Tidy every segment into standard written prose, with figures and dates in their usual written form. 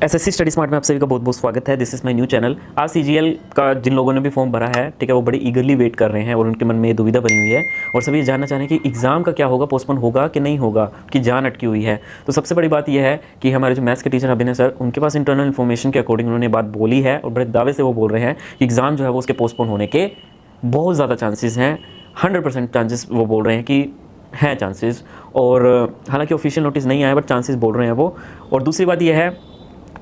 SSC study smart में आप सभी का बहुत बहुत स्वागत है। This is my new channel. आज सीजीएल का जिन लोगों ने भी फॉर्म भरा है, ठीक है, वो बड़े ईगरली वेट कर रहे हैं और उनके मन में ये दुविधा बनी हुई है और सभी ये जानना चाह रहे हैं कि एग्ज़ाम का क्या होगा, पोस्टपोन होगा कि नहीं होगा, कि जान अटकी हुई है। तो सबसे बड़ी बात यह है कि हमारे जो मैथ्स के टीचर अभिनय सर, उनके पास इंटरनल इन्फॉर्मेशन के अकॉर्डिंग उन्होंने बात बोली है और बड़े दावे से वो बोल रहे हैं कि एग्ज़ाम जो है वो उसके पोस्टपोन होने के बहुत ज़्यादा चांसेस हैं। 100% चांसेस वो बोल रहे हैं कि हैं चांसेस। और हालांकि ऑफिशियल नोटिस नहीं आया बट चांसेस बोल रहे हैं वो। और दूसरी बात यह है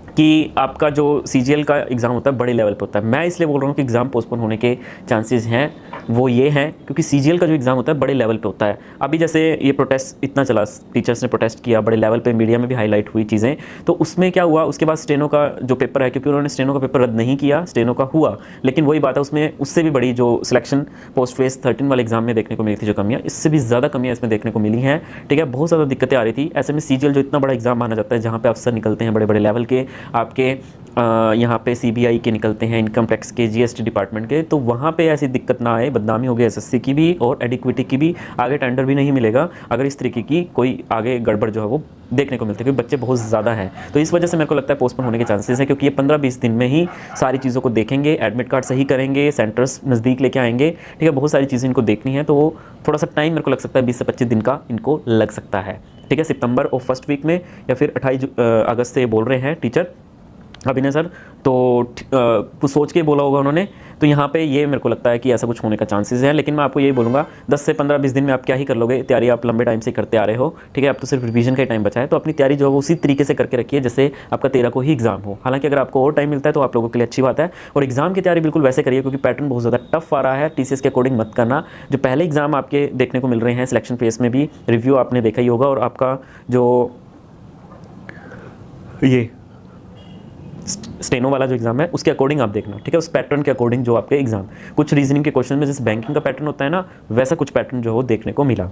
कि आपका जो सीजीएल का एग्ज़ाम होता है बड़े लेवल पे होता है। मैं इसलिए बोल रहा हूँ कि एग्ज़ाम पोस्टपोन होने के चांसेस हैं, वो ये हैं क्योंकि सीजीएल का जो एग्ज़ाम होता है बड़े लेवल पे होता है। अभी जैसे ये प्रोटेस्ट इतना चला, टीचर्स ने प्रोटेस्ट किया बड़े लेवल पे, मीडिया में भी हाईलाइट हुई चीज़ें। तो उसमें क्या हुआ, उसके बाद स्टेनो का जो पेपर है, क्योंकि उन्होंने स्टेनो का पेपर रद्द नहीं किया, स्टेनो का हुआ, लेकिन वही बात है उसमें उससे भी बड़ी जो सिलेक्शन पोस्ट फेज 13 वाले एग्जाम में देखने को मिली थी जो कमियाँ, इससे भी ज़्यादा कमियाँ इसमें देखने को मिली हैं। ठीक है, बहुत ज़्यादा दिक्कतें आ रही थी। ऐसे में सीजीएल जो इतना बड़ा एग्जाम माना जाता है, जहाँ पे अफसर निकलते हैं बड़े बड़े लेवल के, आपके यहाँ पे सीबीआई के निकलते हैं, इनकम टैक्स के, जीएसटी डिपार्टमेंट के, तो वहाँ पे ऐसी दिक्कत ना आए, बदनामी होगी एसएससी की भी और एडिक्विटी की भी। आगे टेंडर भी नहीं मिलेगा अगर इस तरीके की कोई आगे गड़बड़ जो है वो देखने को मिलती है, क्योंकि बच्चे बहुत ज़्यादा हैं। तो इस वजह से मेरे को लगता है पोस्टपोन होने के चांसेस हैं, क्योंकि ये 15-20 दिन में ही सारी चीज़ों को देखेंगे, एडमिट कार्ड सही करेंगे, सेंटर्स नज़दीक लेके आएंगे, ठीक है, बहुत सारी चीज़ें इनको देखनी है। तो वो थोड़ा सा टाइम मेरे को लग सकता है 20 से 25 दिन का इनको लग सकता है। ठीक है, सितंबर और फर्स्ट वीक में या फिर 28 अगस्त से बोल रहे हैं टीचर अभिनय सर। तो कुछ सोच के बोला होगा उन्होंने। तो यहाँ पे ये मेरे को लगता है कि ऐसा कुछ होने का चांसेस है। लेकिन मैं आपको यही बोलूँगा 10 से 15-20 दिन में आप क्या ही कर लोगे, तैयारी आप लंबे टाइम से करते आ रहे हो, ठीक है, अब तो सिर्फ रिवीजन का ही टाइम बचा है। तो अपनी तैयारी जो है वो उसी तरीके से करके रखिए जैसे आपका 13 को ही एग्जाम हो। हालांकि अगर आपको और टाइम मिलता है तो आप लोगों के लिए अच्छी बात है। और एग्जाम की तैयारी बिल्कुल वैसे करिए, क्योंकि पैटर्न बहुत ज़्यादा टफ आ रहा है। टीसीएस के अकॉर्डिंग मत करना। जो पहले एग्जाम आपके देखने को मिल रहे हैं सिलेक्शन फेज में भी, रिव्यू आपने देखा ही होगा, और आपका जो ये स्टेनो वाला जो एग्जाम है उसके अकॉर्डिंग आप देखना, ठीक है, उस पैटर्न के अकॉर्डिंग जो आपके एग्जाम, कुछ रीजनिंग के क्वेश्चन में जैसे बैंकिंग का पैटर्न होता है ना, वैसा कुछ पैटर्न जो है वो देखने को मिला।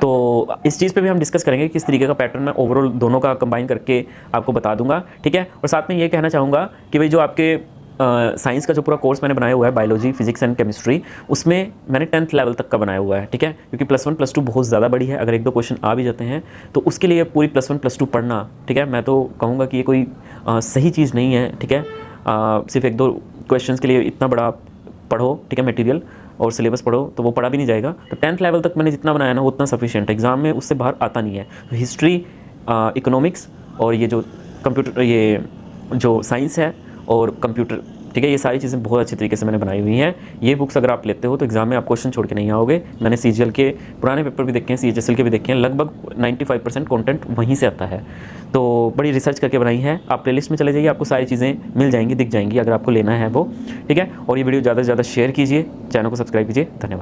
तो इस चीज़ पे भी हम डिस्कस करेंगे किस तरीके का पैटर्न मैं ओवरऑल दोनों का कंबाइन करके आपको बता दूंगा, ठीक है। और साथ में ये कहना चाहूँगा कि भाई जो आपके साइंस का जो पूरा कोर्स मैंने बनाया हुआ है, बायोलॉजी, फिजिक्स एंड केमिस्ट्री, उसमें मैंने 10th लेवल तक का बनाया हुआ है, ठीक है, क्योंकि +1 +2 बहुत ज़्यादा बड़ी है। अगर 1-2 क्वेश्चन आ भी जाते हैं तो उसके लिए पूरी +1 +2 पढ़ना, ठीक है, मैं तो कहूँगा कि ये कोई सही चीज़ नहीं है, ठीक है। सिर्फ 1-2 क्वेश्चन के लिए इतना बड़ा पढ़ो, ठीक है, मटेरियल और सिलेबस पढ़ो तो वो पढ़ा भी नहीं जाएगा। तो 10th लेवल तक मैंने जितना बनाया ना वो उतना सफिशिएंट है, एग्जाम में उससे बाहर आता नहीं है। तो हिस्ट्री, इकोनॉमिक्स और ये जो कंप्यूटर, ये जो साइंस है और कंप्यूटर, ठीक है, ये सारी चीज़ें बहुत अच्छी तरीके से मैंने बनाई हुई हैं। ये बुक्स अगर आप लेते हो तो एग्जाम में आप क्वेश्चन छोड़ के नहीं आओगे। मैंने सीजीएल के पुराने पेपर भी देखे हैं, सीएचएसएल के भी देखे हैं, लगभग 95% कंटेंट वहीं से आता है। तो बड़ी रिसर्च करके बनाई है। आप प्लेलिस्ट में चले जाइए, आपको सारी चीज़ें मिल जाएंगी, दिख जाएंगी अगर आपको लेना है वो, ठीक है। और ये वीडियो ज़्यादा से ज़्यादा शेयर कीजिए, चैनल को सब्सक्राइब कीजिए। धन्यवाद।